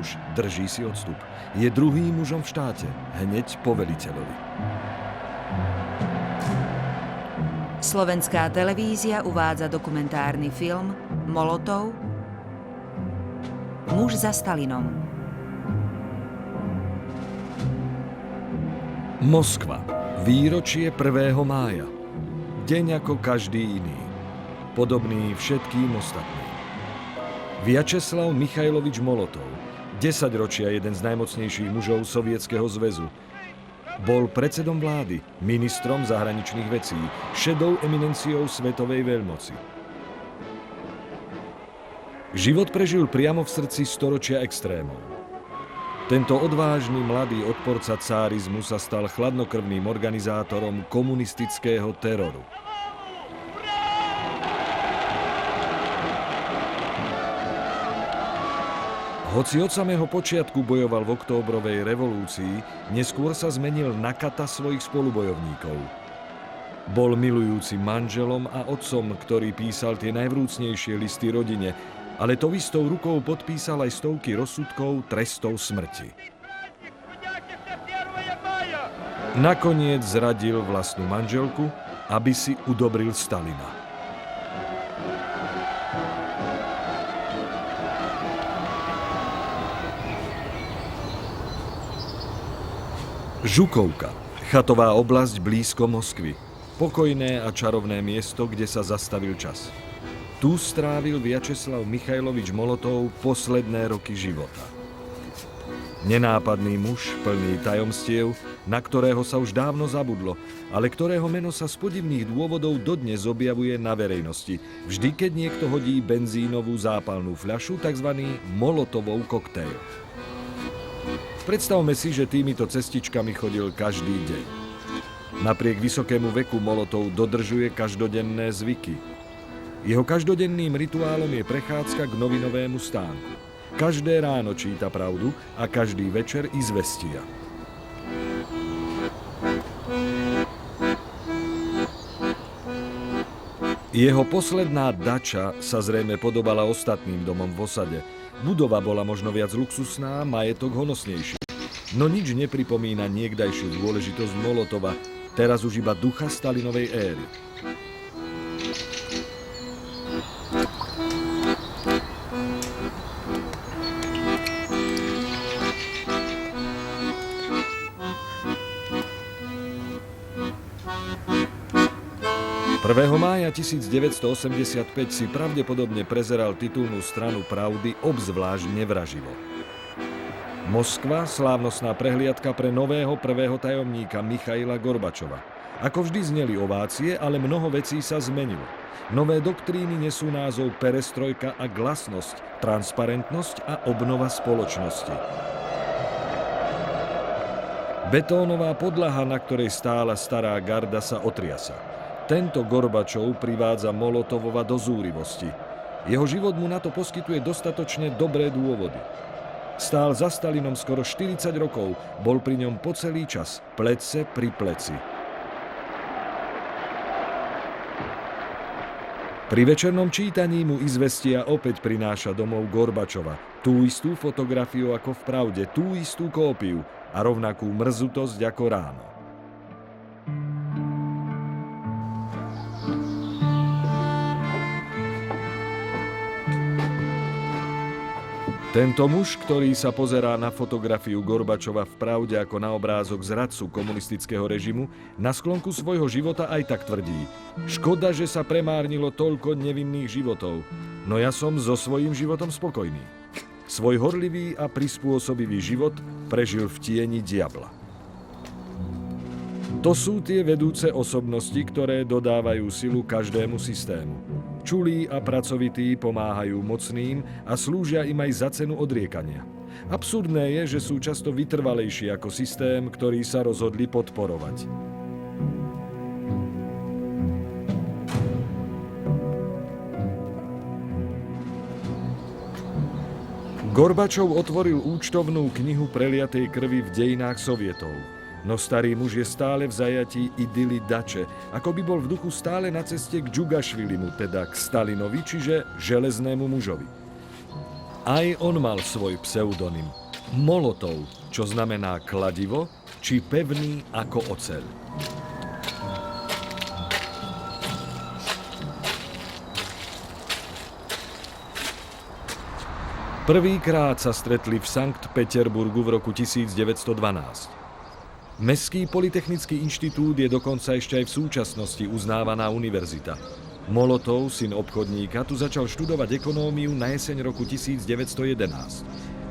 muž drží si odstup. Je druhým mužom v štáte, hneď po veliteľovi. Slovenská televízia uvádza dokumentárny film Molotov. Muž za Stalinom. Moskva. Výročie 1. mája. Deň ako každý iný. Podobný všetkým ostatným. Vjačeslav Michajlovič Molotov, 10 ročia jeden z najmocnejších mužov Sovietskeho zväzu. Bol predsedom vlády, ministrom zahraničných vecí, šedou eminenciou svetovej veľmoci. Život prežil priamo v srdci storočia extrémov. Tento odvážny mladý odporca cárizmu sa stal chladnokrvným organizátorom komunistického teroru. Hoci od samého počiatku bojoval v októbrovej revolúcii, neskôr sa zmenil na kata svojich spolubojovníkov. Bol milujúcim manželom a otcom, ktorý písal tie najvrúcnejšie listy rodine, ale tou istou rukou podpísal aj stovky rozsudkov trestov smrti. Nakoniec zradil vlastnú manželku, aby si udobril Stalina. Žukovka, chatová oblasť blízko Moskvy. Pokojné a čarovné miesto, kde sa zastavil čas. Tu strávil Vjačeslav Michajlovič Molotov posledné roky života. Nenápadný muž, plný tajomstiev, na ktorého sa už dávno zabudlo, ale ktorého meno sa z podivných dôvodov dodnes objavuje na verejnosti, vždy keď niekto hodí benzínovú zápalnú fľašu, tzv. Molotovov koktejl. Predstavme si, že týmito cestičkami chodil každý deň. Napriek vysokému veku Molotov dodržuje každodenné zvyky. Jeho každodenným rituálom je prechádzka k novinovému stánku. Každé ráno číta pravdu a každý večer izvestia. Jeho posledná dača sa zrejme podobala ostatným domom v osade. Budova bola možno viac luxusná, majetok honosnejší. No nič nepripomína niekdajšiu dôležitosť Molotova, teraz už iba ducha Stalinovej éry. Mája 1985 si pravdepodobne prezeral titulnú stranu Pravdy obzvlášť nevraživo. Moskva, slávnostná prehliadka pre nového prvého tajomníka Michaila Gorbačova. Ako vždy zneli ovácie, ale mnoho vecí sa zmenilo. Nové doktríny nesú názov perestrojka a glasnosť, transparentnosť a obnova spoločnosti. Betónová podlaha, na ktorej stála stará garda, sa otriasa. Tento Gorbačov privádza Molotovova do zúrivosti. Jeho život mu na to poskytuje dostatočne dobré dôvody. Stál za Stalinom skoro 40 rokov, bol pri ňom po celý čas, plece pri pleci. Pri večernom čítaní mu izvestia opäť prináša domov Gorbačova. Tú istú fotografiu ako v Pravde, tú istú kópiu a rovnakú mrzutosť ako ráno. Tento muž, ktorý sa pozerá na fotografiu Gorbačova v Pravde ako na obrázok zradcu komunistického režimu, na sklonku svojho života aj tak tvrdí: škoda, že sa premárnilo toľko nevinných životov, no ja som so svojím životom spokojný. Svoj horlivý a prispôsobivý život prežil v tieni diabla. To sú tie vedúce osobnosti, ktoré dodávajú silu každému systému. Čulí a pracovití pomáhajú mocným a slúžia im aj za cenu odriekania. Absurdné je, že sú často vytrvalejší ako systém, ktorý sa rozhodli podporovať. Gorbačov otvoril účtovnú knihu preliatej krvi v dejinách Sovietov. No starý muž je stále v zajatí idyly dače, ako by bol v duchu stále na ceste k Džugašvilimu, teda k Stalinovi, čiže železnému mužovi. Aj on mal svoj pseudonym. Molotov, čo znamená kladivo, či pevný ako oceľ. Prvýkrát sa stretli v Sankt Peterburgu v roku 1912. Mestský polytechnický inštitút je dokonca ešte aj v súčasnosti uznávaná univerzita. Molotov, syn obchodníka, tu začal študovať ekonómiu na jeseň roku 1911.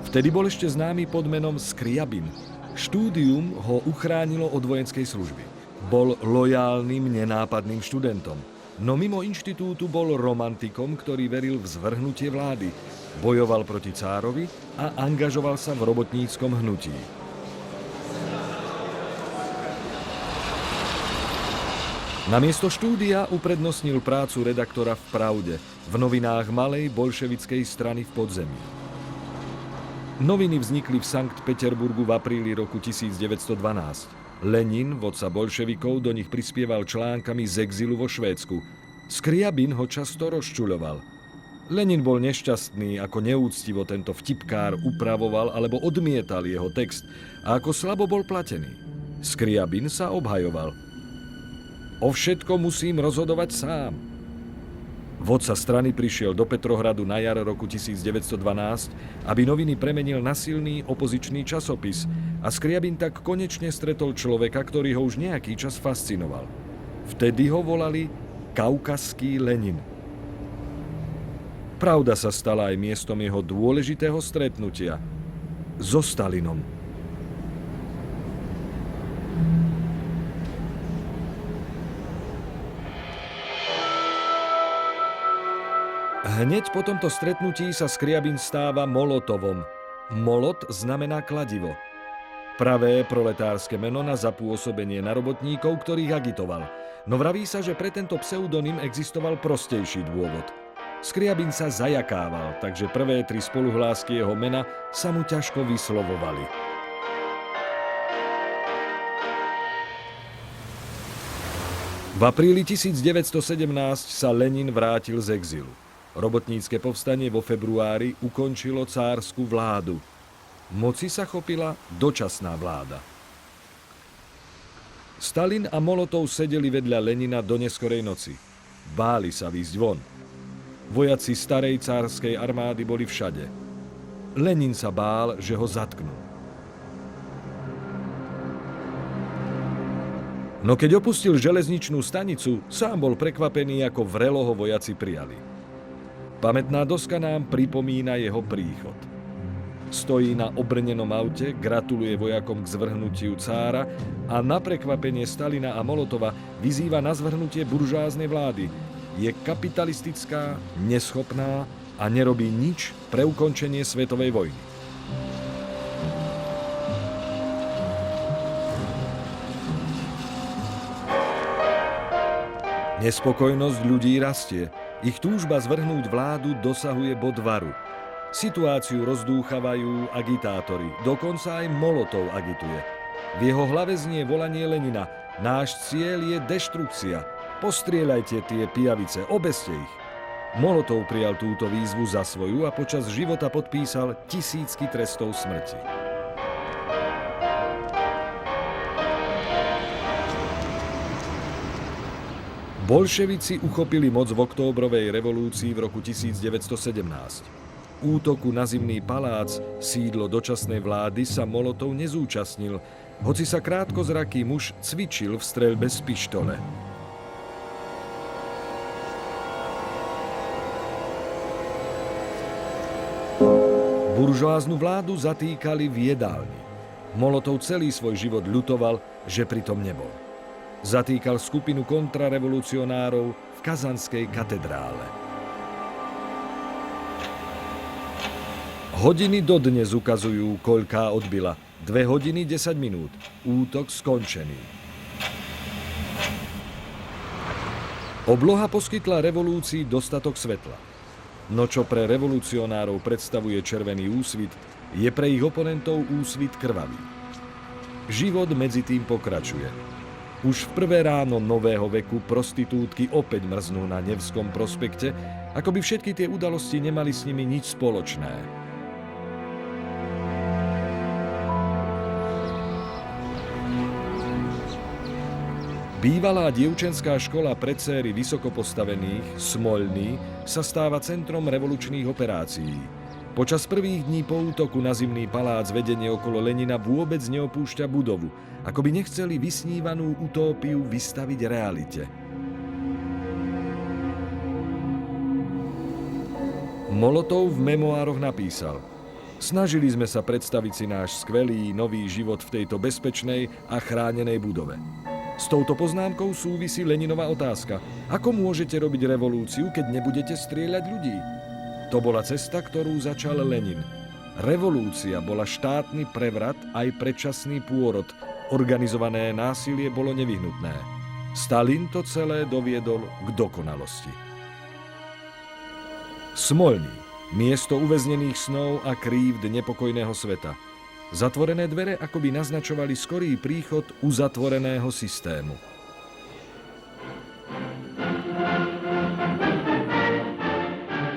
Vtedy bol ešte známy pod menom Skriabin. Štúdium ho uchránilo od vojenskej služby. Bol lojálnym, nenápadným študentom. No mimo inštitútu bol romantikom, ktorý veril v zvrhnutie vlády, bojoval proti cárovi a angažoval sa v robotníckom hnutí. Namiesto štúdia uprednostnil prácu redaktora v Pravde, v novinách malej bolševickej strany v podzemí. Noviny vznikli v Sankt Peterburgu v apríli roku 1912. Lenin, vodca bolševikov, do nich prispieval článkami z exilu vo Švédsku. Skriabin ho často rozčuľoval. Lenin bol nešťastný, ako neúctivo tento vtipkár upravoval alebo odmietal jeho text a ako slabo bol platený. Skriabin sa obhajoval. O všetko musím rozhodovať sám. Vodca strany prišiel do Petrohradu na jar roku 1912, aby noviny premenil na silný opozičný časopis a Skriabin tak konečne stretol človeka, ktorý ho už nejaký čas fascinoval. Vtedy ho volali Kaukazský Lenin. Pravda sa stala aj miestom jeho dôležitého stretnutia so Stalinom. Hneď po tomto stretnutí sa Skriabin stáva Molotovom. Molot znamená kladivo. Pravé proletárske meno na zapôsobenie na robotníkov, ktorých agitoval. No vraví sa, že pre tento pseudonym existoval prostejší dôvod. Skriabin sa zajakával, takže prvé tri spoluhlásky jeho mena sa mu ťažko vyslovovali. V apríli 1917 sa Lenin vrátil z exilu. Robotnícke povstanie vo februári ukončilo cársku vládu. Moci sa chopila dočasná vláda. Stalin a Molotov sedeli vedľa Lenina do neskorej noci. Báli sa výjsť von. Vojaci starej cárskej armády boli všade. Lenin sa bál, že ho zatknú. No keď opustil železničnú stanicu, sám bol prekvapený, ako vrelo ho vojaci prijali. Pamätná doska nám pripomína jeho príchod. Stojí na obrnenom aute, gratuluje vojakom k zvrhnutiu cára a na prekvapenie Stalina a Molotova vyzýva na zvrhnutie buržoáznej vlády. Je kapitalistická, neschopná a nerobí nič pre ukončenie svetovej vojny. Nespokojnosť ľudí rastie. Ich túžba zvrhnúť vládu dosahuje bod varu. Situáciu rozdúchavajú agitátori, dokonca aj Molotov agituje. V jeho hlave znie volanie Lenina: náš cieľ je deštrukcia. Postrieľajte tie pijavice, obeste ich. Molotov prijal túto výzvu za svoju a počas života podpísal tisícky trestov smrti. Bolševici uchopili moc v októbrovej revolúcii v roku 1917. Útoku na Zimný palác, sídlo dočasnej vlády, sa Molotov nezúčastnil, hoci sa krátkozraký muž cvičil v streľbe z pištole. Buržoáznu vládu zatýkali v jedálni. Molotov celý svoj život ľutoval, že pritom nebol. Zatýkal skupinu kontrarevolucionárov v Kazanskej katedrále. Hodiny dodnes ukazujú, koľká odbila. 2 hodiny 10 minút. Útok skončený. Obloha poskytla revolúcii dostatok svetla. No čo pre revolucionárov predstavuje červený úsvit, je pre ich oponentov úsvit krvavý. Život medzi tým pokračuje. Už v prvé ráno nového veku prostitútky opäť mrznú na Nevskom prospekte, ako by všetky tie udalosti nemali s nimi nič spoločné. Bývalá dievčenská škola pre dcéry vysokopostavených, Smolný, sa stáva centrom revolučných operácií. Počas prvých dní po útoku na Zimný palác vedenie okolo Lenina vôbec neopúšťa budovu, ako by nechceli vysnívanú utópiu vystaviť realite. Molotov v memoároch napísal: Snažili sme sa predstaviť si náš skvelý nový život v tejto bezpečnej a chránenej budove. S touto poznámkou súvisí Leninova otázka: ako môžete robiť revolúciu, keď nebudete strieľať ľudí? To bola cesta, ktorú začal Lenin. Revolúcia bola štátny prevrat aj predčasný pôrod. Organizované násilie bolo nevyhnutné. Stalin to celé doviedol k dokonalosti. Smolný. Miesto uväznených snov a krívd nepokojného sveta. Zatvorené dvere akoby naznačovali skorý príchod uzatvoreného systému.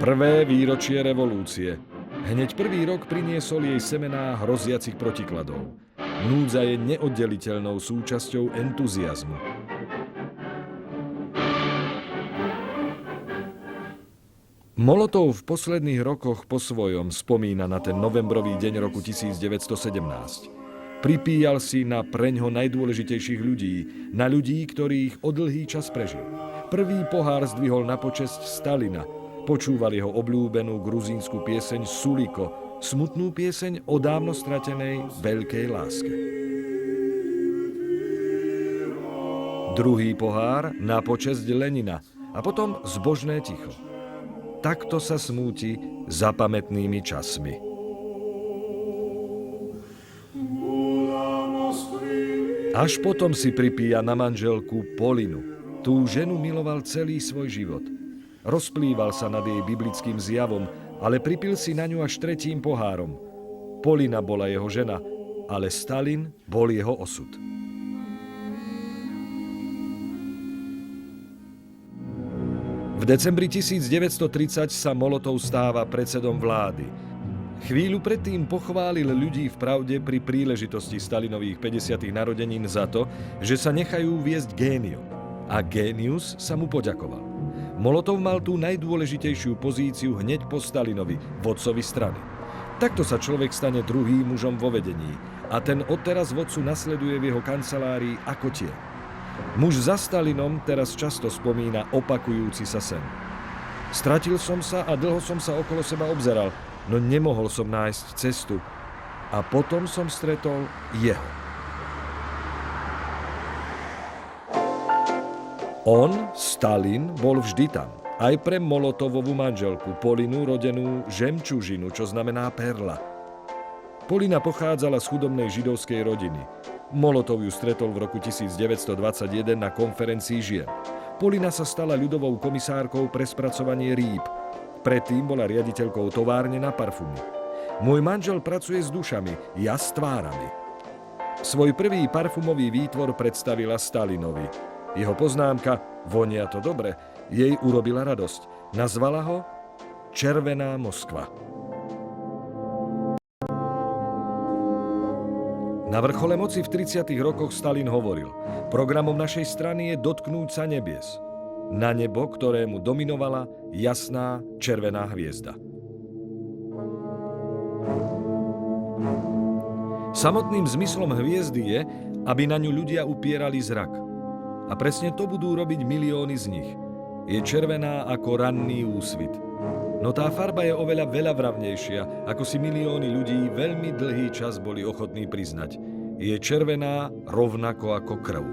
Prvé výročie revolúcie. Hneď prvý rok priniesol jej semená hroziacich protikladov. Núdza je neoddeliteľnou súčasťou entuziazmu. Molotov v posledných rokoch po svojom spomína na ten novembrový deň roku 1917. Pripíjal si na preňho najdôležitejších ľudí, na ľudí, ktorých o dlhý čas prežil. Prvý pohár zdvihol na počesť Stalina, počúval jeho obľúbenú gruzínsku pieseň Suliko, smutnú pieseň o dávno stratenej veľkej láske. Druhý pohár na počesť Lenina a potom zbožné ticho. Takto sa smúti za pamätnými časmi. Až potom si pripíja na manželku Polinu. Tú ženu miloval celý svoj život. Rozplýval sa nad jej biblickým zjavom, ale pripil si na ňu až tretím pohárom. Polina bola jeho žena, ale Stalin bol jeho osud. V decembri 1930 sa Molotov stáva predsedom vlády. Chvíľu predtým pochválil ľudí v Pravde pri príležitosti Stalinových 50. narodenín za to, že sa nechajú viesť géniom. A génius sa mu poďakoval. Molotov mal tú najdôležitejšiu pozíciu hneď po Stalinovi, vodcovi strany. Takto sa človek stane druhým mužom vo vedení a ten odteraz vodcu nasleduje v jeho kancelárii ako tieň. Muž za Stalinom teraz často spomína opakujúci sa sen. Stratil som sa a dlho som sa okolo seba obzeral, no nemohol som nájsť cestu. A potom som stretol jeho. On, Stalin, bol vždy tam. Aj pre Molotovovú manželku, Polinu, rodenú žemčužinu, čo znamená perla. Polina pochádzala z chudobnej židovskej rodiny. Molotov ju stretol v roku 1921 na konferencii žien. Polina sa stala ľudovou komisárkou pre spracovanie rýb. Predtým bola riaditeľkou továrne na parfumy. Môj manžel pracuje s dušami, ja s tvárami. Svoj prvý parfumový výtvor predstavila Stalinovi. Jeho poznámka "vonia to dobre" jej urobila radosť. Nazvala ho Červená Moskva. Na vrchole moci v 30. rokoch Stalin hovoril: programom našej strany je dotknúť sa nebies. Na nebo, ktorému dominovala jasná červená hviezda. Samotným zmyslom hviezdy je, aby na ňu ľudia upierali zrak. A presne to budú robiť milióny z nich. Je červená ako ranný úsvit. No tá farba je oveľa veľavravnejšia, ako si milióny ľudí veľmi dlhý čas boli ochotní priznať. Je červená rovnako ako krv.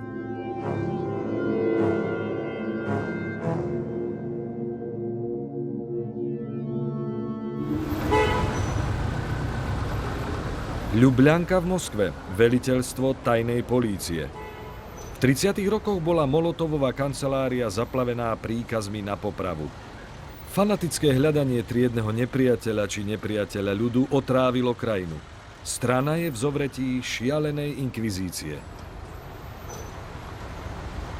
Ľubľanka v Moskve, veliteľstvo tajnej polície. V 30. rokoch bola Molotovova kancelária zaplavená príkazmi na popravu. Fanatické hľadanie triedneho nepriateľa či nepriateľa ľudu otrávilo krajinu. Strana je v zovretí šialenej inkvizície.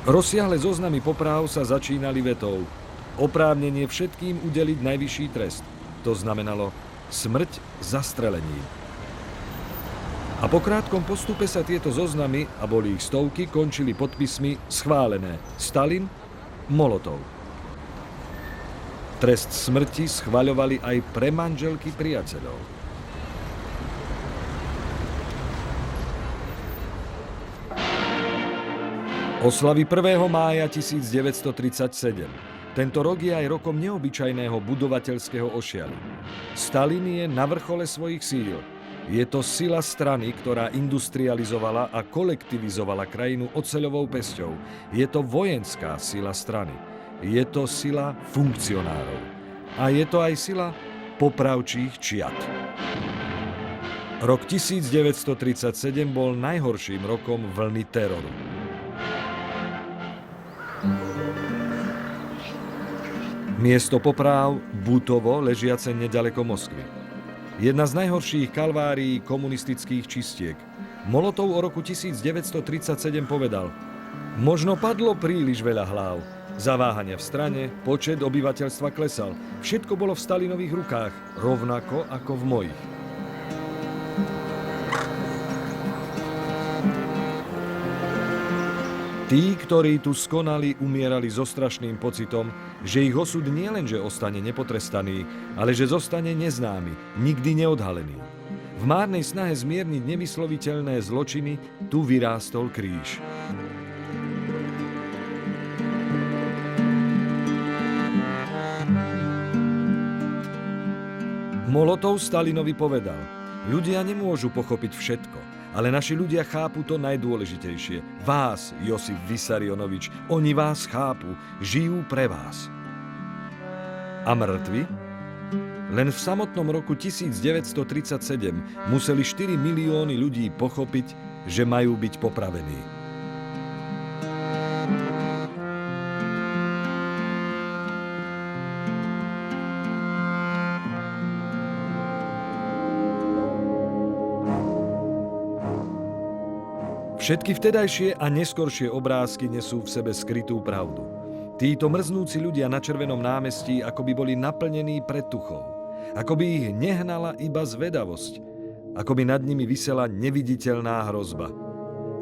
Rozsiahle zoznamy popráv sa začínali vetou: oprávnenie všetkým udeliť najvyšší trest. To znamenalo smrť zastrelením. A po krátkom postupe sa tieto zoznamy, a boli ich stovky, končili podpismi schválené Stalin, Molotov. Trest smrti schvaľovali aj pre manželky priateľov. Oslavy 1. mája 1937. Tento rok je aj rokom neobyčajného budovateľského ošialu. Stalin je na vrchole svojich síl. Je to sila strany, ktorá industrializovala a kolektivizovala krajinu oceľovou pesťou. Je to vojenská sila strany. Je to sila funkcionárov. A je to aj sila popravčích čiat. Rok 1937 bol najhorším rokom vlny teroru. Miesto popráv Butovo, ležiace nedaleko Moskvy. Jedna z najhorších kalvárií komunistických čistiek. Molotov o roku 1937 povedal: možno padlo príliš veľa hlav. Zaváhania v strane, počet obyvateľstva klesal. Všetko bolo v Stalinových rukách, rovnako ako v mojich. Tí, ktorí tu skonali, umierali so strašným pocitom, že ich osud nielenže ostane nepotrestaný, ale že zostane neznámy, nikdy neodhalený. V márnej snahe zmierniť nevysloviteľné zločiny tu vyrástol kríž. Molotov Stalinovi povedal: ľudia nemôžu pochopiť všetko, ale naši ľudia chápu to najdôležitejšie. Vás, Josif Vysarionovič, oni vás chápu, žijú pre vás. A mŕtvi? Len v samotnom roku 1937 museli 4 milióny ľudí pochopiť, že majú byť popravení. Všetky vtedajšie a neskoršie obrázky nesú v sebe skrytú pravdu. Títo mrznúci ľudia na Červenom námestí akoby boli naplnení predtuchou. Akoby ich nehnala iba zvedavosť. Akoby nad nimi visela neviditeľná hrozba.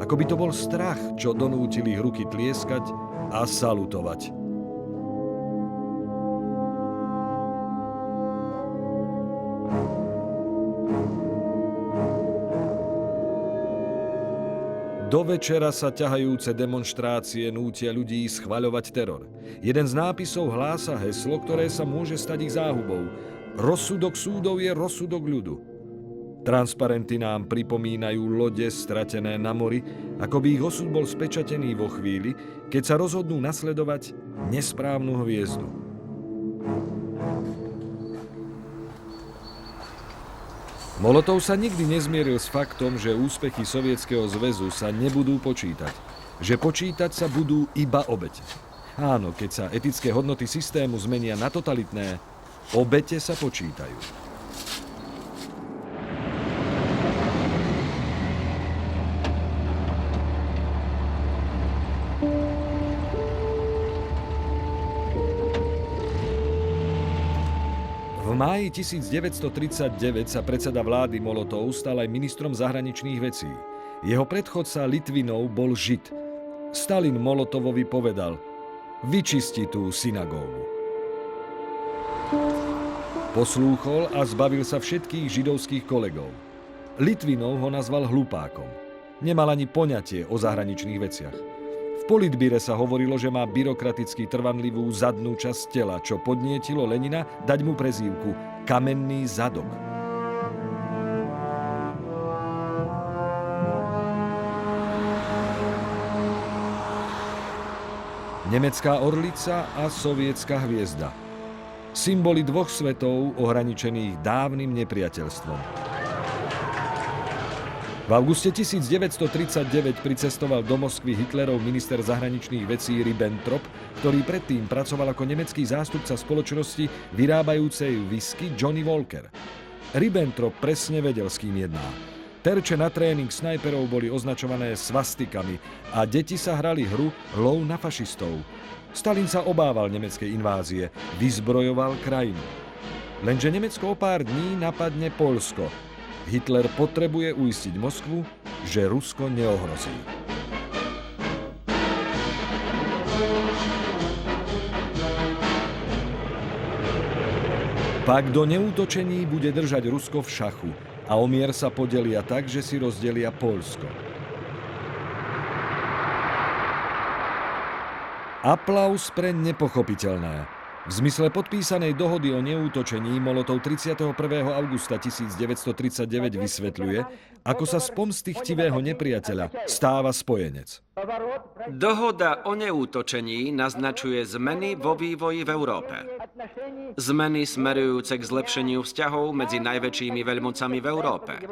Akoby to bol strach, čo donútil ich ruky tlieskať a salutovať. Do večera sa ťahajúce demonštrácie nútia ľudí schvaľovať teror. Jeden z nápisov hlása heslo, ktoré sa môže stať ich záhubou. Rozsudok súdov je rozsudok ľudu. Transparenty nám pripomínajú lode stratené na mori, ako by ich osud bol spečatený vo chvíli, keď sa rozhodnú nasledovať nesprávnu hviezdu. Molotov sa nikdy nezmieril s faktom, že úspechy Sovietskeho zväzu sa nebudú počítať. Že počítať sa budú iba obete. Áno, keď sa etické hodnoty systému zmenia na totalitné, obete sa počítajú. V máji 1939 sa predseda vlády Molotov stal aj ministrom zahraničných vecí. Jeho predchodca Litvinov bol Žid. Stalin Molotovovi povedal: vyčisti tú synagógu. Poslúchol a zbavil sa všetkých židovských kolegov. Litvinov ho nazval hlupákom. Nemal ani poňatie o zahraničných veciach. V politbíre sa hovorilo, že má byrokraticky trvanlivú zadnú časť tela, čo podnietilo Lenina dať mu prezývku Kamenný zadok. Nemecká orlica a sovietská hviezda. Symboly dvoch svetov ohraničených dávnym nepriateľstvom. V auguste 1939 pricestoval do Moskvy Hitlerov minister zahraničných vecí Ribbentrop, ktorý predtým pracoval ako nemecký zástupca spoločnosti vyrábajúcej whisky Johnny Walker. Ribbentrop presne vedel, s kým jedná. Terče na tréning snajperov boli označované svastikami a deti sa hrali hru Lov na fašistov. Stalin sa obával nemeckej invázie, vyzbrojoval krajinu. Lenže Nemecko o pár dní napadne Poľsko. Hitler potrebuje uistiť Moskvu, že Rusko neohrozí. Pakt o neútočení bude držať Rusko v šachu a o mier sa podelia tak, že si rozdelia Poľsko. Aplaus pre nepochopiteľné. V zmysle podpísanej dohody o neútočení Molotov 31. augusta 1939 vysvetľuje, ako sa z pomsty chtivého nepriateľa stáva spojenec. Dohoda o neútočení naznačuje zmeny vo vývoji v Európe. Zmeny smerujúce k zlepšeniu vzťahov medzi najväčšími veľmocami v Európe.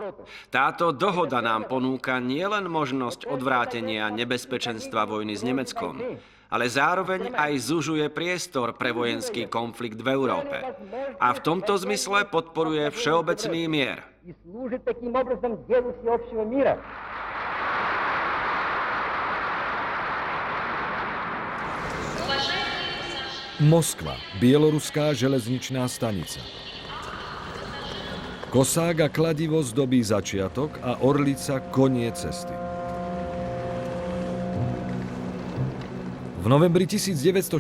Táto dohoda nám ponúka nielen možnosť odvrátenia nebezpečenstva vojny s Nemeckom, ale zároveň aj zužuje priestor pre vojenský konflikt v Európe. A v tomto zmysle podporuje všeobecný mier. Moskva, bieloruská železničná stanica. Kosák a kladivo zdobí začiatok a orlica koniec cesty. V novembri 1940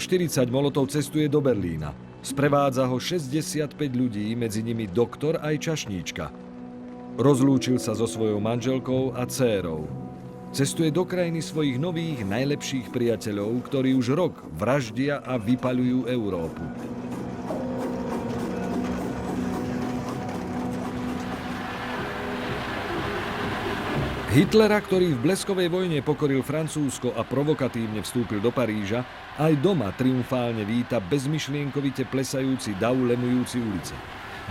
Molotov cestuje do Berlína. Sprevádza ho 65 ľudí, medzi nimi doktor aj čašníčka. Rozlúčil sa so svojou manželkou a dcérou. Cestuje do krajiny svojich nových najlepších priateľov, ktorí už rok vraždia a vypaľujú Európu. Hitlera, ktorý v bleskovej vojne pokoril Francúzsko a provokatívne vstúpil do Paríža, aj doma triumfálne víta bezmyšlienkovite plesajúci dav lemujúci ulice.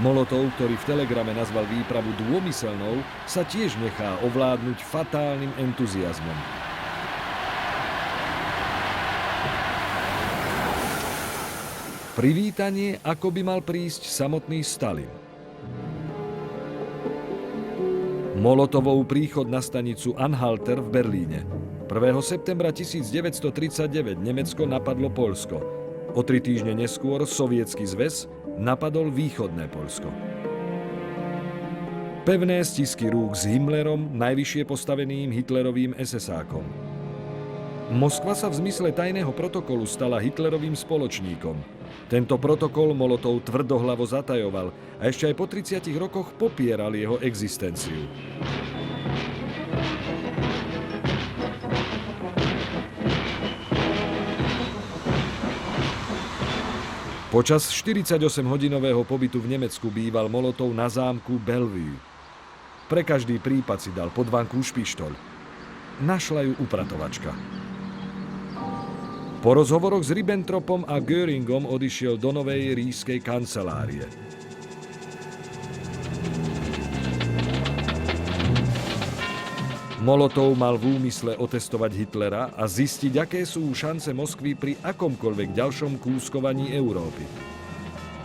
Molotov, ktorý v telegrame nazval výpravu dômyselnou, sa tiež nechá ovládnuť fatálnym entuziazmom. Privítanie, ako by mal prísť samotný Stalin. Molotovov príchod na stanicu Anhalter v Berlíne. 1. septembra 1939 Nemecko napadlo Poľsko. O 3 týždne neskôr Sovietsky zväz napadol východné Poľsko. Pevné stisky rúk s Himmlerom, najvyššie postaveným Hitlerovým SS-ákom. Moskva sa v zmysle tajného protokolu stala Hitlerovým spoločníkom. Tento protokol Molotov tvrdohlavo zatajoval a ešte aj po 30 rokoch popieral jeho existenciu. Počas 48-hodinového pobytu v Nemecku býval Molotov na zámku Bellevue. Pre každý prípad si dal pod vanku špištoľ. Našla ju upratovačka. Po rozhovoroch s Ribbentropom a Göringom odišiel do novej ríšskej kancelárie. Molotov mal v úmysle otestovať Hitlera a zistiť, aké sú šance Moskvy pri akomkoľvek ďalšom kúskovaní Európy.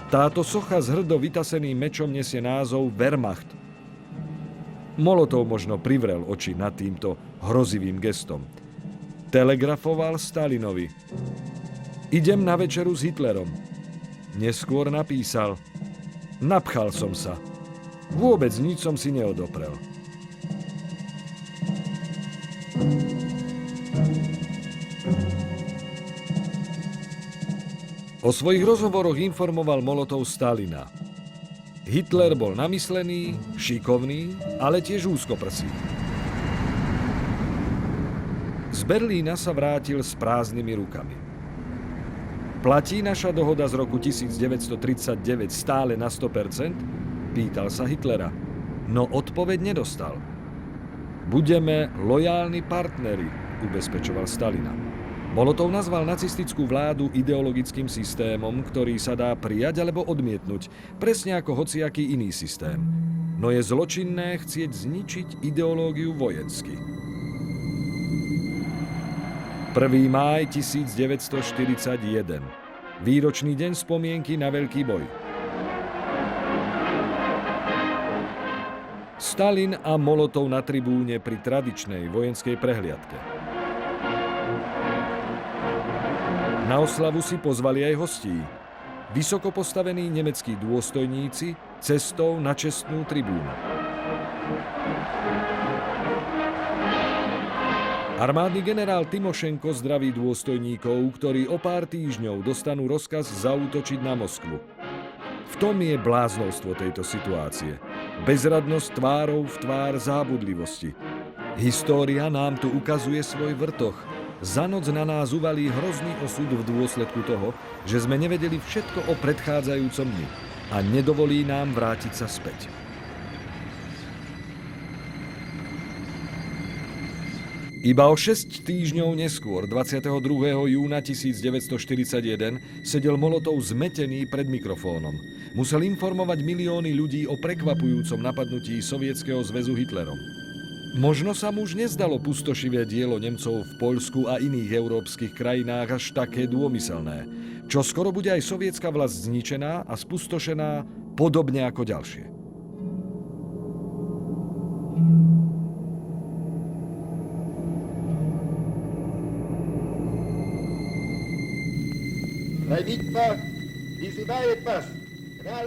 Táto socha s hrdo vytaseným mečom nesie názov Wehrmacht. Molotov možno privrel oči nad týmto hrozivým gestom. Telegrafoval Stalinovi: idem na večeru s Hitlerom. Neskôr napísal: napchal som sa. Vôbec nič som si neodoprel. O svojich rozhovoroch informoval Molotov Stalina. Hitler bol namyslený, šikovný, ale tiež úzkoprsý. Z Berlína sa vrátil s prázdnymi rukami. Platí naša dohoda z roku 1939 stále na 100%? Pýtal sa Hitlera. No odpoveď nedostal. Budeme lojálni partneri, ubezpečoval Stalina. Molotov nazval nacistickú vládu ideologickým systémom, ktorý sa dá prijať alebo odmietnúť, presne ako hociaký iný systém. No je zločinné chcieť zničiť ideológiu vojensky. 1. máj 1941. Výročný deň spomienky na Veľký boj. Stalin a Molotov na tribúne pri tradičnej vojenskej prehliadke. Na oslavu si pozvali aj hostí. Vysoko postavení nemeckí dôstojníci cestou na čestnú tribúnu. Armádny generál Timošenko zdraví dôstojníkov, ktorí o pár týždňov dostanú rozkaz zaútočiť na Moskvu. V tom je bláznovstvo tejto situácie. Bezradnosť tvárou v tvár zábudlivosti. História nám tu ukazuje svoj vrtoch. Za noc na nás uvalí hrozný osud v dôsledku toho, že sme nevedeli všetko o predchádzajúcom dni a nedovolí nám vrátiť sa späť. Iba o 6 týždňov neskôr, 22. júna 1941, sedel Molotov zmetený pred mikrofónom. Musel informovať milióny ľudí o prekvapujúcom napadnutí Sovietskeho zväzu Hitlerom. Možno sa mu už nezdalo pustošivé dielo Nemcov v Poľsku a iných európskych krajinách až také dômyselné. Čo skoro bude aj sovietská vlast zničená a spustošená podobne ako ďalšie.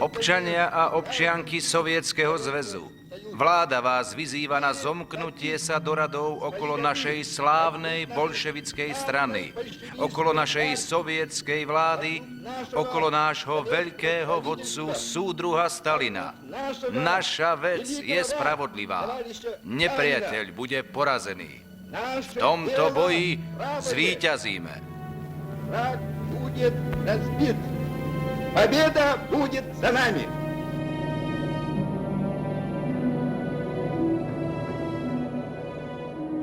Občania a občianky Sovietskeho zväzu, vláda vás vyzýva na zomknutie sa do radov okolo našej slávnej bolševickej strany, okolo našej sovietskej vlády, okolo nášho veľkého vodcu súdruha Stalina. Naša vec je spravodlivá. Nepriateľ bude porazený. V tomto boji zvíťazíme. Будет разбит. Победа будет за нами.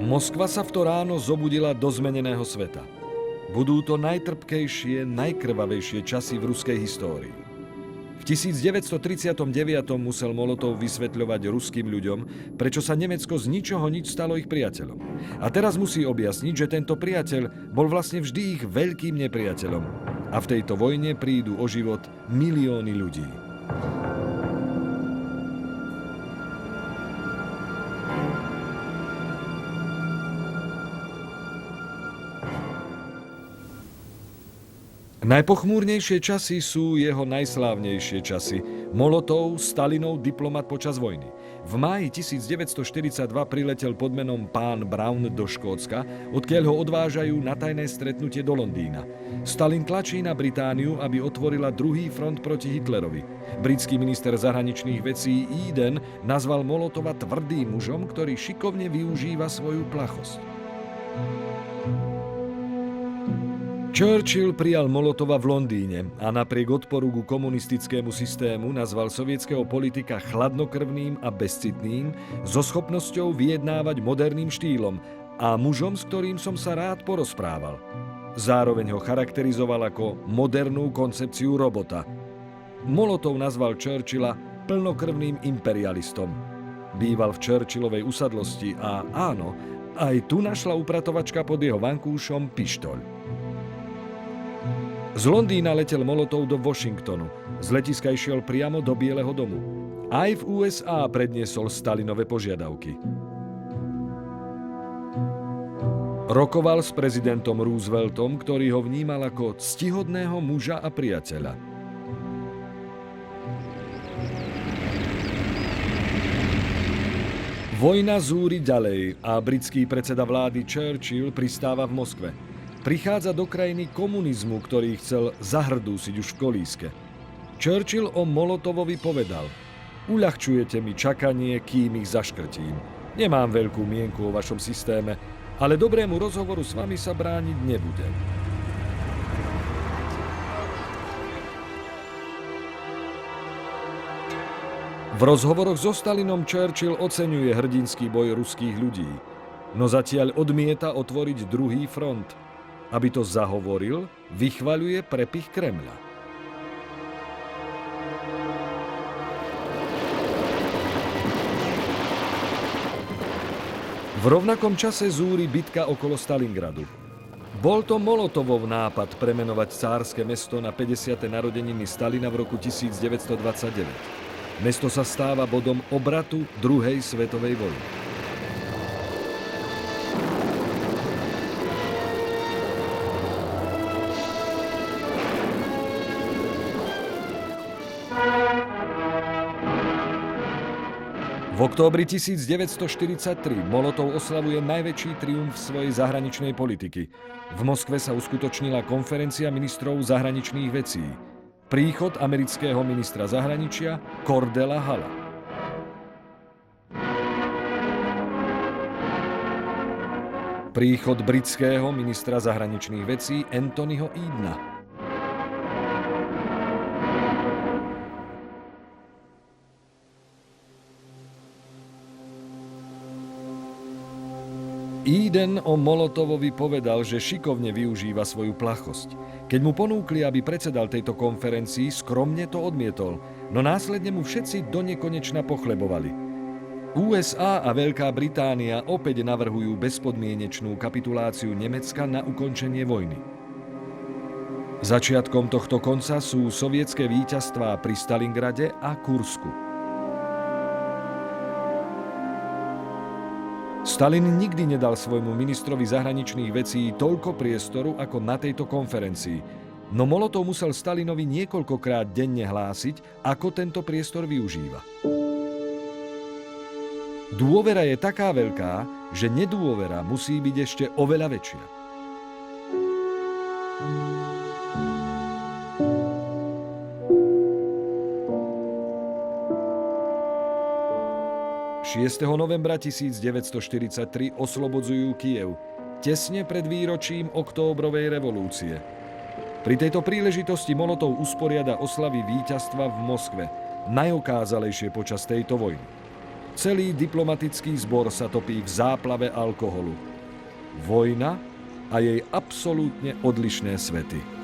Moskva sa v to ráno zobudila do zmeneného sveta. Budú to najtrpkejšie, najkrvavejšie časy v ruskej histórii. V 1939 musel Molotov vysvetľovať ruským ľuďom, prečo sa Nemecko z ničoho nič stalo ich priateľom. A teraz musí objasniť, že tento priateľ bol vlastne vždy ich veľkým nepriateľom. A v tejto vojne prídu o život milióny ľudí. Najpochmúrnejšie časy sú jeho najslávnejšie časy. Molotov, Stalinov diplomat počas vojny. V máji 1942 priletel pod menom pán Brown do Škótska, odkiaľ ho odvážajú na tajné stretnutie do Londýna. Stalin tlačí na Britániu, aby otvorila druhý front proti Hitlerovi. Britský minister zahraničných vecí Eden nazval Molotova tvrdým mužom, ktorý šikovne využíva svoju plachosť. Churchill prijal Molotova v Londýne a napriek odporu ku komunistickému systému nazval sovietskeho politika chladnokrvným a bezcitným, so schopnosťou vyjednávať moderným štýlom a mužom, s ktorým som sa rád porozprával. Zároveň ho charakterizoval ako modernú koncepciu robota. Molotov nazval Churchilla plnokrvným imperialistom. Býval v Churchillovej usadlosti a áno, aj tu našla upratovačka pod jeho vankúšom pištoľ. Z Londýna letel Molotov do Washingtonu. Z letiska išiel priamo do Bieleho domu. Aj v USA predniesol Stalinove požiadavky. Rokoval s prezidentom Rooseveltom, ktorý ho vnímal ako ctihodného muža a priateľa. Vojna zúri ďalej a britský predseda vlády Churchill pristáva v Moskve. Prichádza do krajiny komunizmu, ktorý chcel zahrdúsiť už v kolíske. Churchill o Molotovovi povedal: uľahčujete mi čakanie, kým ich zaškrtím. Nemám veľkú mienku o vašom systéme, ale dobrému rozhovoru s vami sa brániť nebudem. V rozhovoroch so Stalinom Churchill oceňuje hrdinský boj ruských ľudí, no zatiaľ odmieta otvoriť druhý front. Aby to zahovoril, vychvaľuje prepich Kremľa. V rovnakom čase zúri bitka okolo Stalingradu. Bol to Molotovov nápad premenovať cárske mesto na 50. narodeniny Stalina v roku 1929. Mesto sa stáva bodom obratu druhej svetovej vojny. V októbri 1943 Molotov oslavuje najväčší triumf svojej zahraničnej politiky. V Moskve sa uskutočnila konferencia ministrov zahraničných vecí. Príchod amerického ministra zahraničia Cordella Hulla. Príchod britského ministra zahraničných vecí Anthonyho Edena. Eden o Molotovovi povedal, že šikovne využíva svoju plachosť. Keď mu ponúkli, aby predsedal tejto konferencii, skromne to odmietol, no následne mu všetci donekonečna pochlebovali. USA a Veľká Británia opäť navrhujú bezpodmienečnú kapituláciu Nemecka na ukončenie vojny. Začiatkom tohto konca sú sovietské víťazstvá pri Stalingrade a Kursku. Stalin nikdy nedal svojmu ministrovi zahraničných vecí toľko priestoru ako na tejto konferencii, no Molotov musel Stalinovi niekoľkokrát denne hlásiť, ako tento priestor využíva. Dôvera je taká veľká, že nedôvera musí byť ešte oveľa väčšia. Novembra 1943 oslobodzujú Kyjev, tesne pred výročím októbrovej revolúcie. Pri tejto príležitosti Molotov usporiada oslavy víťazstva v Moskve, najokázalejšie počas tejto vojny. Celý diplomatický zbor sa topí v záplave alkoholu. Vojna a jej absolútne odlišné svety.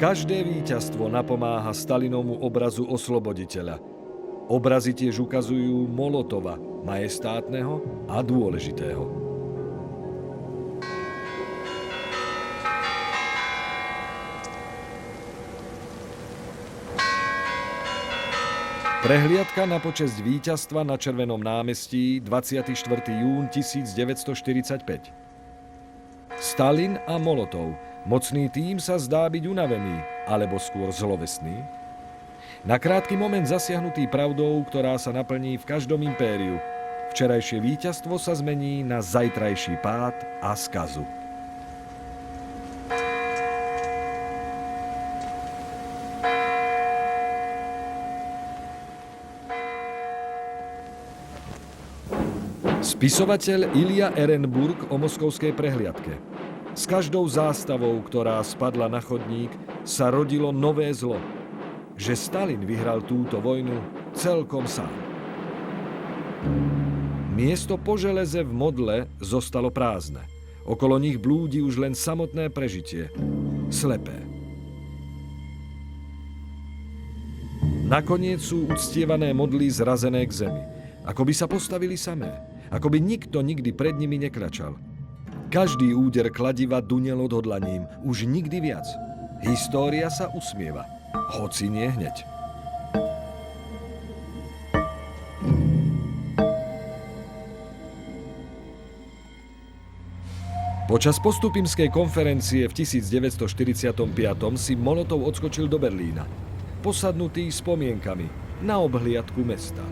Každé víťazstvo napomáha Stalinovmu obrazu osloboditeľa. Obrazy tiež ukazujú Molotova, majestátneho a dôležitého. Prehliadka na počesť víťazstva na Červenom námestí 24. jún 1945. Stalin a Molotov. Mocný tím sa zdá byť unavený, alebo skôr zlovesný. Na krátky moment zasiahnutý pravdou, ktorá sa naplní v každom impériu. Včerajšie víťazstvo sa zmení na zajtrajší pád a skazu. Spisovateľ Ilja Ehrenburg o moskovskej prehliadke. S každou zástavou, ktorá spadla na chodník, sa rodilo nové zlo. Že Stalin vyhral túto vojnu celkom sám. Miesto po železe v modle zostalo prázdne. Okolo nich blúdi už len samotné prežitie. Slepé. Nakoniec sú uctievané modly zrazené k zemi. Ako by sa postavili samé. Ako by nikto nikdy pred nimi nekľačal. Každý úder kladiva dunel odhodlaním, už nikdy viac. História sa usmieva, hoci nie hneď. Počas postupimskej konferencie v 1945 si Molotov odskočil do Berlína, posadnutý spomienkami na obhliadku mesta.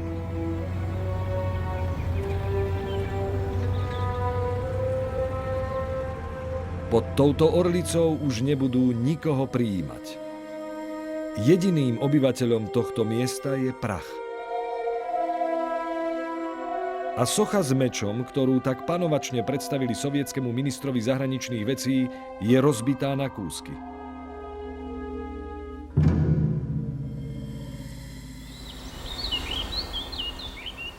Pod touto orlicou už nebudú nikoho prijímať. Jediným obyvateľom tohto miesta je prach. A socha s mečom, ktorú tak panovačne predstavili sovietskému ministrovi zahraničných vecí, je rozbitá na kúsky.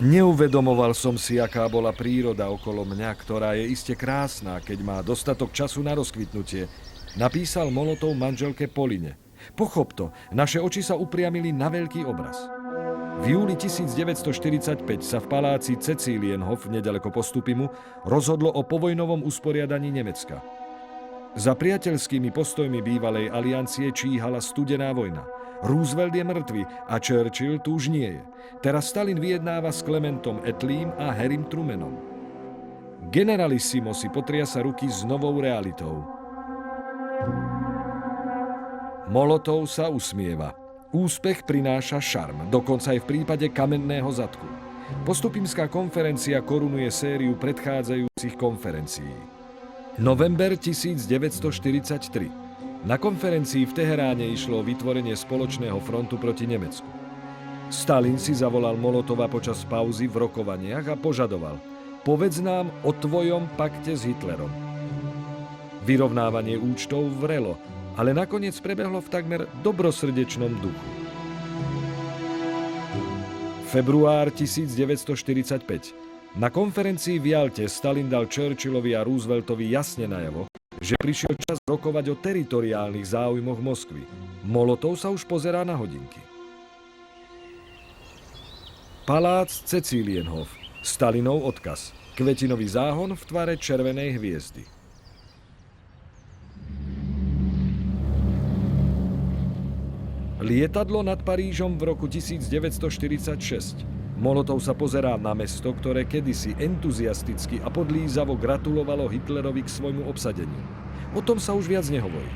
Neuvedomoval som si, aká bola príroda okolo mňa, ktorá je iste krásna, keď má dostatok času na rozkvitnutie, napísal Molotov manželke Poline. Pochop to, naše oči sa upriamili na veľký obraz. V júli 1945 sa v paláci Cecilienhof, nedaleko Postupimu, rozhodlo o povojnovom usporiadaní Nemecka. Za priateľskými postojmi bývalej aliancie číhala studená vojna. Roosevelt je mŕtvy a Churchill tu už nie je. Teraz Stalin vyjednáva s Clementom Attleem a Harrym Trumanom. Generalissimo si potriasa ruky s novou realitou. Molotov sa usmieva. Úspech prináša šarm, dokonca aj v prípade kamenného zadku. Postupimská konferencia korunuje sériu predchádzajúcich konferencií. November 1943. Na konferencii v Teheráne išlo o vytvorenie spoločného frontu proti Nemecku. Stalin si zavolal Molotova počas pauzy v rokovaniach a požadoval: povedz nám o tvojom pakte s Hitlerom. Vyrovnávanie účtov vrelo, ale nakoniec prebehlo v takmer dobrosrdečnom duchu. Február 1945. Na konferencii v Jalte Stalin dal Churchillovi a Rooseveltovi jasne najavo, že prišiel čas rokovať o teritoriálnych záujmoch Moskvy. Molotov sa už pozerá na hodinky. Palác Cecilienhof. Stalinov odkaz. Kvetinový záhon v tvare červenej hviezdy. Lietadlo nad Parížom v roku 1946. Molotov sa pozerá na mesto, ktoré kedysi entuziasticky a podlízavo gratulovalo Hitlerovi k svojmu obsadeniu. O tom sa už viac nehovorí.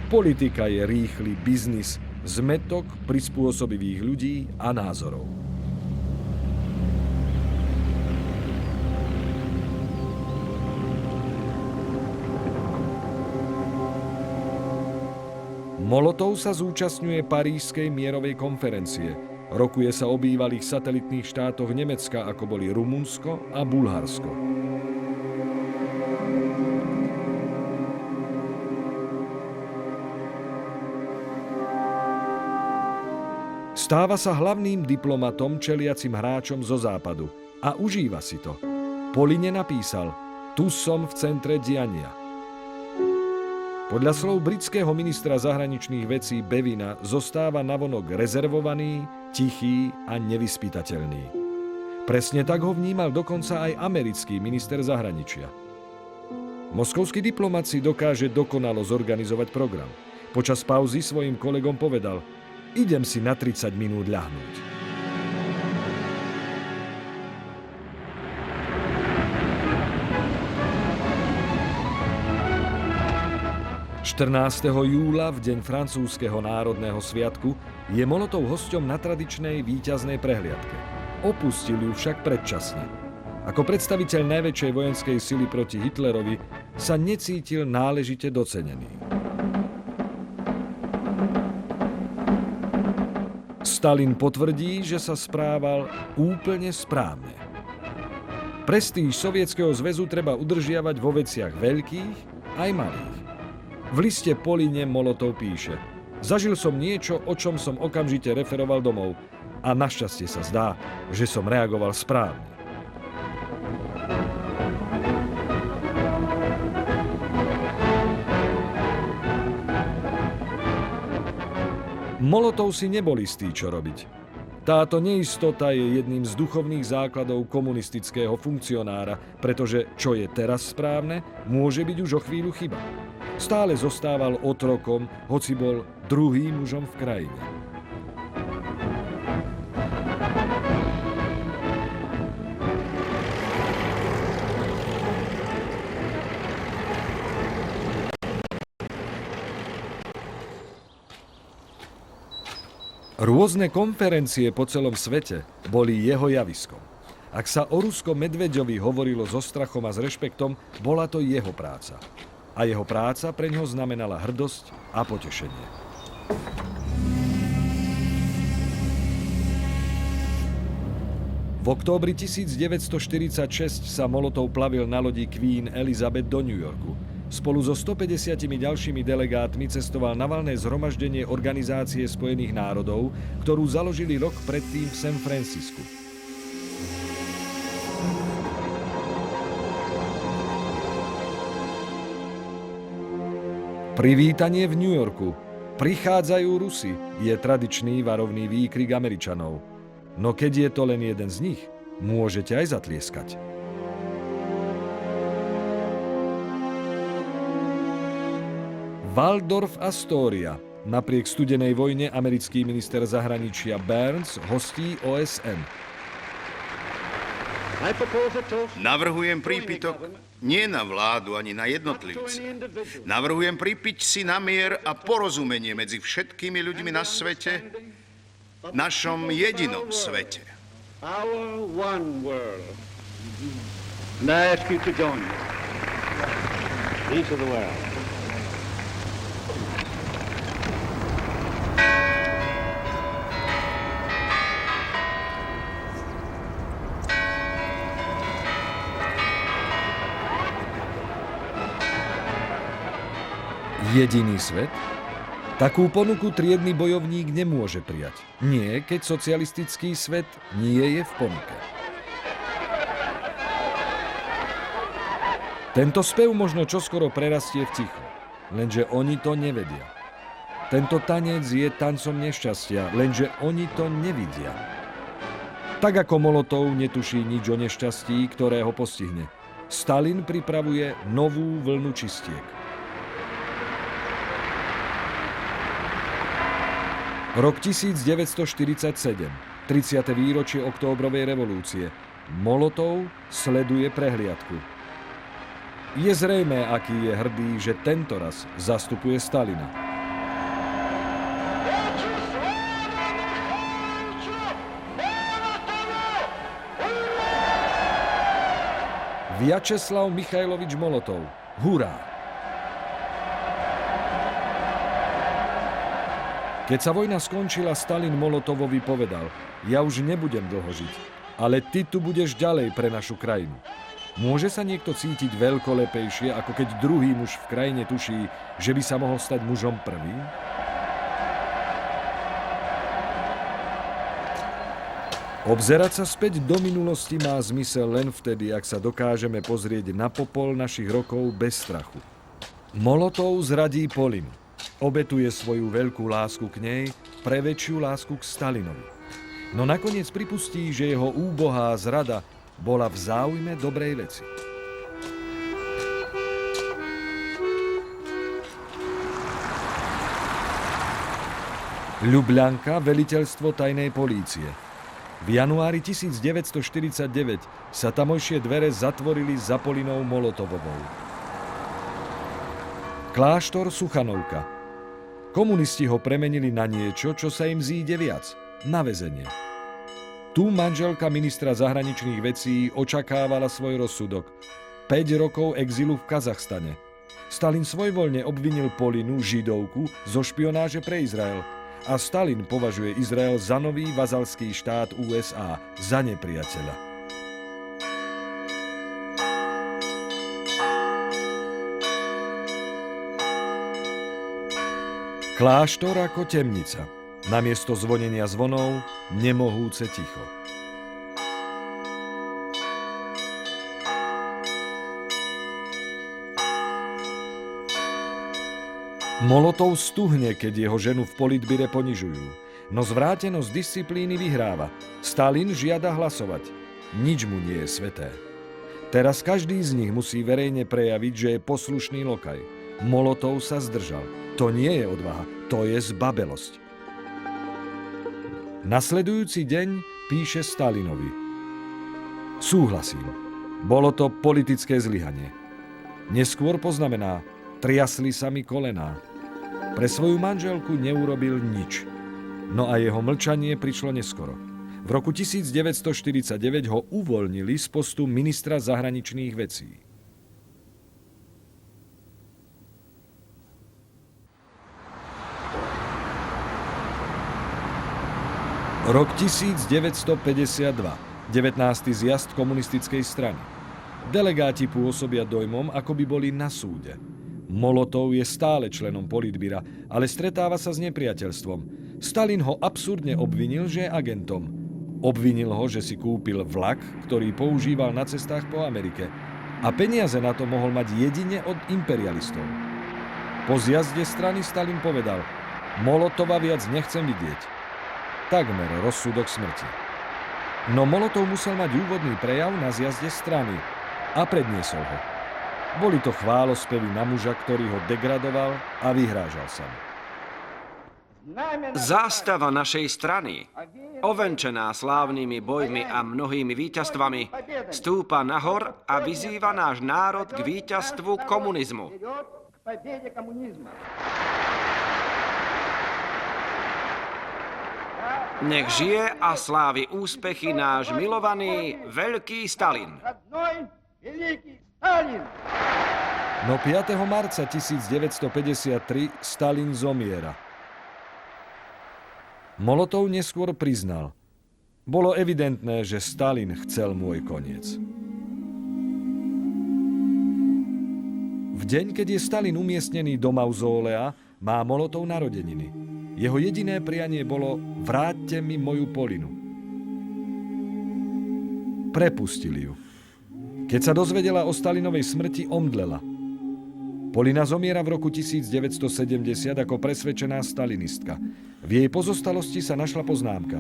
Politika je rýchly biznis, zmetok prispôsobivých ľudí a názorov. Molotov sa zúčastňuje Parížskej mierovej konferencie. Rokuje sa o bývalých satelitných štátoch Nemecka, ako boli Rumunsko a Bulharsko. Stáva sa hlavným diplomatom čeliacim hráčom zo západu a užíva si to. Poline napísal: tu som v centre diania. Podľa slov britského ministra zahraničných vecí Bevina zostáva navonok rezervovaný, tichý a nevyspytateľný. Presne tak ho vnímal dokonca aj americký minister zahraničia. Moskovský diplomat si dokáže dokonalo zorganizovať program. Počas pauzy svojim kolegom povedal: idem si na 30 minút ľahnúť. 14. júla, v deň francúzskeho národného sviatku, je Molotov hosťom na tradičnej víťaznej prehliadke. Opustil ju však predčasne. Ako predstaviteľ najväčšej vojenskej sily proti Hitlerovi sa necítil náležite docenený. Stalin potvrdí, že sa správal úplne správne. Prestíž Sovietskeho zväzu treba udržiavať vo veciach veľkých aj malých. V liste Poline Molotov píše: zažil som niečo, o čom som okamžite referoval domov a našťastie sa zdá, že som reagoval správne. Molotov si nebol istý, čo robiť. Táto neistota je jedným z duchovných základov komunistického funkcionára, pretože čo je teraz správne, môže byť už o chvíľu chyba. Stále zostával otrokom, hoci bol druhým mužom v krajine. Rôzne konferencie po celom svete boli jeho javiskom. Ak sa o Rusko-Medveďovi hovorilo so strachom a s rešpektom, bola to jeho práca. A jeho práca preňho znamenala hrdosť a potešenie. V októbri 1946 sa Molotov plavil na lodi Queen Elizabeth do New Yorku. Spolu so 150 ďalšími delegátmi cestoval na valné zhromaždenie Organizácie spojených národov, ktorú založili rok predtým v San Francisku. Privítanie v New Yorku. Prichádzajú Rusi, je tradičný varovný výkrik Američanov. No keď je to len jeden z nich, môžete aj zatlieskať. Waldorf Astoria. Napriek studenej vojne americký minister zahraničia Burns hostí OSN. Navrhujem prípitok nie na vládu ani na jednotlivca. Navrhujem pripiť si na mier a porozumenie medzi všetkými ľuďmi na svete, našom jedinom svete. Our one world. And I ask you to join me. Peace of the world. Jediný svet? Takú ponuku triedny bojovník nemôže prijať. Nie, keď socialistický svet nie je v ponuke. Tento spev možno čoskoro prerastie v ticho, lenže oni to nevedia. Tento tanec je tancom nešťastia, lenže oni to nevidia. Tak ako Molotov netuší nič o nešťastí, ktoré ho postihne. Stalin pripravuje novú vlnu čistiek. Rok 1947, 30. výročie októbrovej revolúcie. Molotov sleduje prehliadku. Je zrejmé, aký je hrdý, že tentoraz zastupuje Stalina. Vjačeslav Michajlovič Molotov. Hurá! Keď sa vojna skončila, Stalin Molotovovi povedal: ja už nebudem dlho žiť, ale ty tu budeš ďalej pre našu krajinu. Môže sa niekto cítiť veľkolepejšie, ako keď druhý muž v krajine tuší, že by sa mohol stať mužom prvým? Obzerať sa späť do minulosti má zmysel len vtedy, ak sa dokážeme pozrieť na popol našich rokov bez strachu. Molotov zradí Polinu. Obetuje svoju veľkú lásku k nej pre väčšiu lásku k Stalinovi. No nakoniec pripustí, že jeho úbohá zrada bola v záujme dobrej veci. Ľubľanka, veliteľstvo tajnej polície. V januári 1949 sa tamojšie dvere zatvorili za Polinou Molotovovou. Kláštor Suchanovka. Komunisti ho premenili na niečo, čo sa im zíde viac. Na väzenie. Tu manželka ministra zahraničných vecí očakávala svoj rozsudok. 5 rokov exilu v Kazachstane. Stalin svojvoľne obvinil Polinu, židovku, zo špionáže pre Izrael. A Stalin považuje Izrael za nový vazalský štát USA, za nepriateľa. Kláštor ako temnica. Namiesto zvonenia zvonov, nemohúce ticho. Molotov stuhne, keď jeho ženu v politbíre ponižujú. No zvrátenosť disciplíny vyhráva. Stalin žiada hlasovať. Nič mu nie je sveté. Teraz každý z nich musí verejne prejaviť, že je poslušný lokaj. Molotov sa zdržal. To nie je odvaha, to je zbabelosť. Nasledujúci deň píše Stalinovi: súhlasím, bolo to politické zlyhanie. Neskôr poznamená: triasli sa mi kolená. Pre svoju manželku neurobil nič. No a jeho mlčanie prišlo neskoro. V roku 1949 ho uvoľnili z postu ministra zahraničných vecí. Rok 1952, 19. zjazd komunistickej strany. Delegáti pôsobia dojmom, ako by boli na súde. Molotov je stále členom politbíra, ale stretáva sa s nepriateľstvom. Stalin ho absurdne obvinil, že je agentom. Obvinil ho, že si kúpil vlak, ktorý používal na cestách po Amerike. A peniaze na to mohol mať jedine od imperialistov. Po zjazde strany Stalin povedal: Molotova viac nechcem vidieť. Takmer rozsudok smrti. No Molotov musel mať úvodný prejav na zjazde strany a predniesol ho. Boli to chválospevy na muža, ktorý ho degradoval a vyhrážal sa mu. Zástava našej strany, ovenčená slávnymi bojmi a mnohými víťazstvami, stúpa nahor a vyzýva náš národ k víťazstvu komunizmu. Nech žije a slávi úspechy náš milovaný veľký Stalin. No 5. marca 1953 Stalin zomiera. Molotov neskôr priznal. Bolo evidentné, že Stalin chcel môj koniec. V deň, keď je Stalin umiestnený do mauzólea, má Molotov narodeniny. Jeho jediné prianie bolo: vráťte mi moju Polinu. Prepustili ju. Keď sa dozvedela o Stalinovej smrti, omdlela. Polina zomiera v roku 1970 ako presvedčená stalinistka. V jej pozostalosti sa našla poznámka: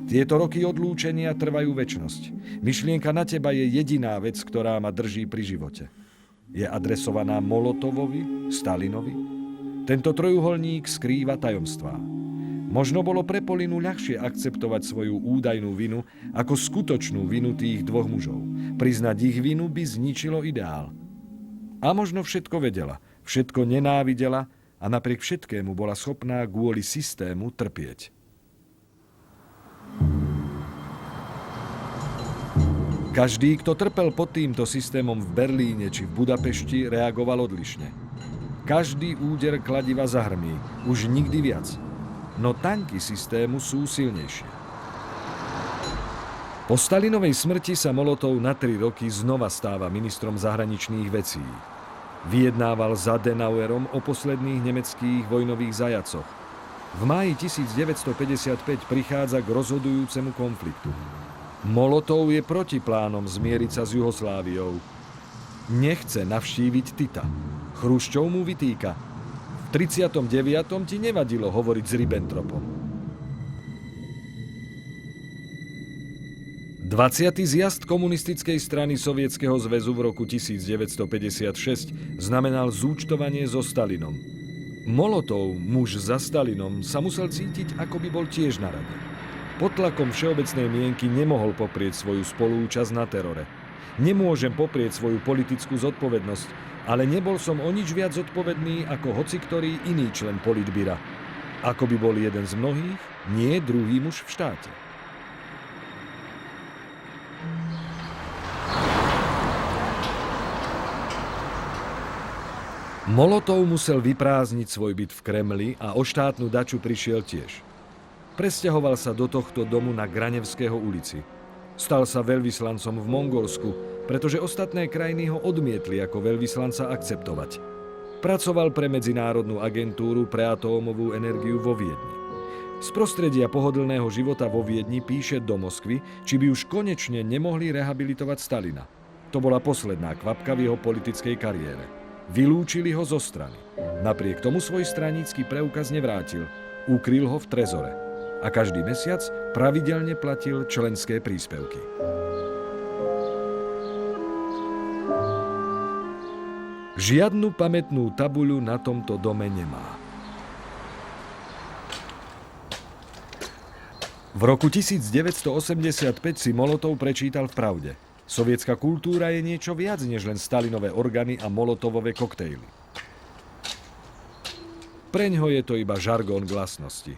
tieto roky odlúčenia trvajú večnosť. Myšlienka na teba je jediná vec, ktorá ma drží pri živote. Je adresovaná Molotovovi, Stalinovi. Tento trojuholník skrýva tajomstvá. Možno bolo pre Polinu ľahšie akceptovať svoju údajnú vinu ako skutočnú vinu tých dvoch mužov. Priznať ich vinu by zničilo ideál. A možno všetko vedela, všetko nenávidela a napriek všetkému bola schopná kvôli systému trpieť. Každý, kto trpel pod týmto systémom v Berlíne či v Budapešti, reagoval odlišne. Každý úder kladiva zahrmí, už nikdy viac. No tanky systému sú silnejšie. Po Stalinovej smrti sa Molotov na 3 roky znova stáva ministrom zahraničných vecí. Vyjednával s Adenauerom o posledných nemeckých vojnových zajacoch. V máji 1955 prichádza k rozhodujúcemu konfliktu. Molotov je proti plánom zmieriť sa s Jugosláviou. Nechce navštíviť Tita. Chruščov mu vytýka: v 39. ti nevadilo hovoriť s Ribbentropom. 20. zjazd komunistickej strany Sovietskeho zväzu v roku 1956 znamenal zúčtovanie so Stalinom. Molotov, muž za Stalinom, sa musel cítiť, ako by bol tiež na rade. Pod tlakom všeobecnej mienky nemohol poprieť svoju spolúčasť na terore. Nemôžem poprieť svoju politickú zodpovednosť, ale nebol som o nič viac zodpovedný ako hociktorý iný člen politbyra. Ako by bol jeden z mnohých, nie druhý muž v štáte. Molotov musel vyprázdniť svoj byt v Kremli a o štátnu daču prišiel tiež. Presťahoval sa do tohto domu na Granevského ulici. Stal sa veľvyslancom v Mongolsku, pretože ostatné krajiny ho odmietli ako veľvyslanca akceptovať. Pracoval pre medzinárodnú agentúru pre atómovú energiu vo Viedni. Z prostredia pohodlného života vo Viedni píše do Moskvy, či by už konečne nemohli rehabilitovať Stalina. To bola posledná kvapka v jeho politickej kariére. Vylúčili ho zo strany. Napriek tomu svoj stranícky preukaz nevrátil. Ukryl ho v trezore. A každý mesiac pravidelne platil členské príspevky. Žiadnu pamätnú tabuľu na tomto dome nemá. V roku 1985 si Molotov prečítal v Pravde: sovietská kultúra je niečo viac než len Stalinové organy a Molotovové koktejly. Preňho je to iba žargón glasnosti.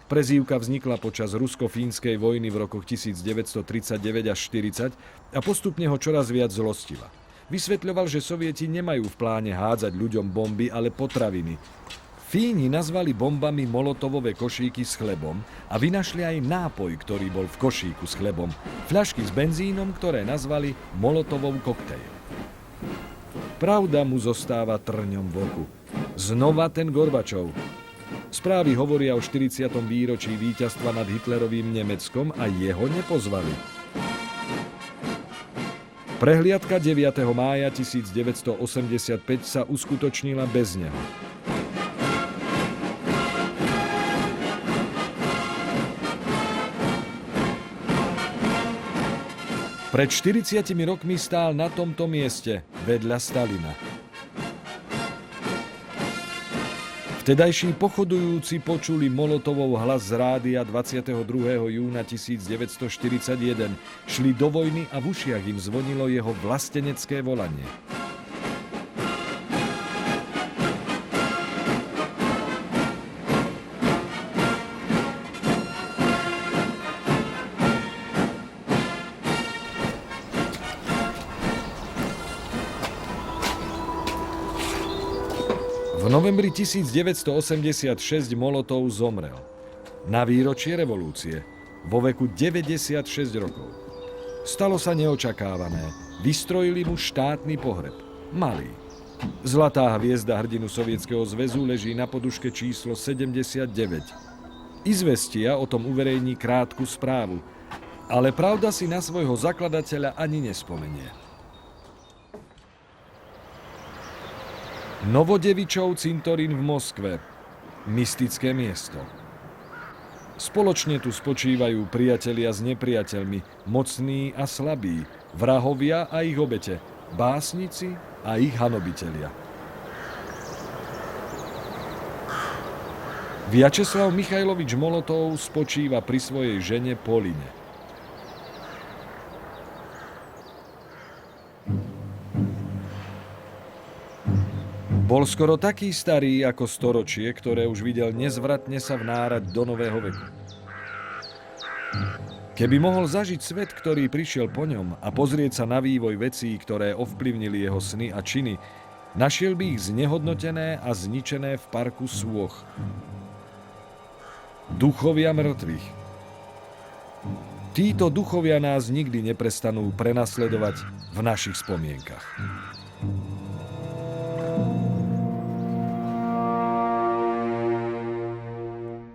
Prezývka vznikla počas rusko-fínskej vojny v rokoch 1939 až 40 a postupne ho čoraz viac zlostila. Vysvetľoval, že Sovieti nemajú v pláne hádzať ľuďom bomby, ale potraviny. Fíni nazvali bombami molotovové košíky s chlebom a vynašli aj nápoj, ktorý bol v košíku s chlebom. Fľašky s benzínom, ktoré nazvali Molotovov koktejl. Pravda mu zostáva trňom v oku. Znova ten Gorbačov. Správy hovoria o 40. výročí víťazstva nad Hitlerovým Nemeckom a jeho nepozvali. Prehliadka 9. mája 1985 sa uskutočnila bez neho. Pred 40 rokmi stál na tomto mieste vedľa Stalina. Vtedajší pochodujúci počuli Molotovov hlas z rádia 22. júna 1941. Šli do vojny a v ušiach im zvonilo jeho vlastenecké volanie. V novembri 1986 Molotov zomrel. Na výročie revolúcie, vo veku 96 rokov. Stalo sa neočakávané. Vystrojili mu štátny pohreb. Malý. Zlatá hviezda hrdinu Sovietskeho zväzu leží na poduške číslo 79. Izvestia o tom uverejní krátku správu. Ale Pravda si na svojho zakladateľa ani nespomenie. Novodevičov cintorín v Moskve. Mystické miesto. Spoločne tu spočívajú priatelia s nepriateľmi, mocní a slabí, vrahovia a ich obete, básnici a ich hanobitelia. Vjačeslav Michajlovič Molotov spočíva pri svojej žene Poline. Bol skoro taký starý ako storočie, ktoré už videl nezvratne sa vnárať do nového veku. Keby mohol zažiť svet, ktorý prišiel po ňom a pozrieť sa na vývoj vecí, ktoré ovplyvnili jeho sny a činy, našiel by ich znehodnotené a zničené v parku Sôch. Duchovia mŕtvych. Títo duchovia nás nikdy neprestanú prenasledovať v našich spomienkach.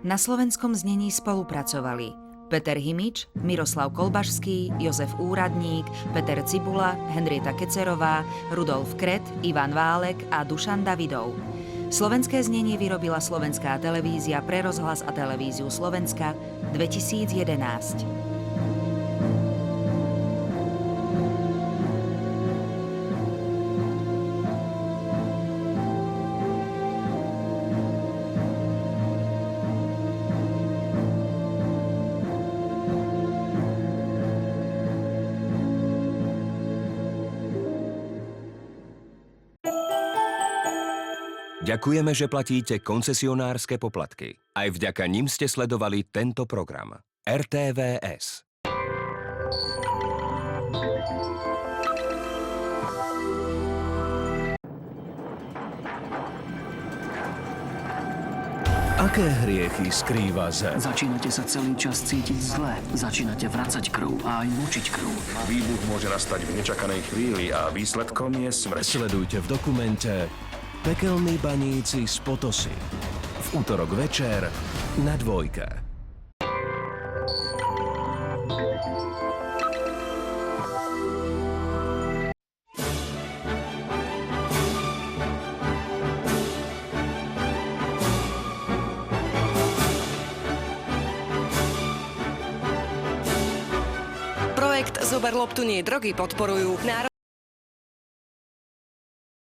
Na slovenskom znení spolupracovali Peter Himič, Miroslav Kolbašský, Jozef Úradník, Peter Cibula, Henrieta Kecerová, Rudolf Kret, Ivan Válek a Dušan Davidov. Slovenské znenie vyrobila Slovenská televízia pre rozhlas a televíziu Slovenska 2011. Ďakujeme, že platíte koncesionárske poplatky. Aj vďaka nim ste sledovali tento program. RTVS. Aké hriechy skrýva zem? Začínate sa celý čas cítiť zle. Začínate vracať krv a aj močiť krv. Výbuch môže nastať v nečakanej chvíli a výsledkom je smrť. Sledujte v dokumente Pekelní baníci z Potosy. V útorok večer na Dvojke. Projekt Zober loptu nie drogy podporujú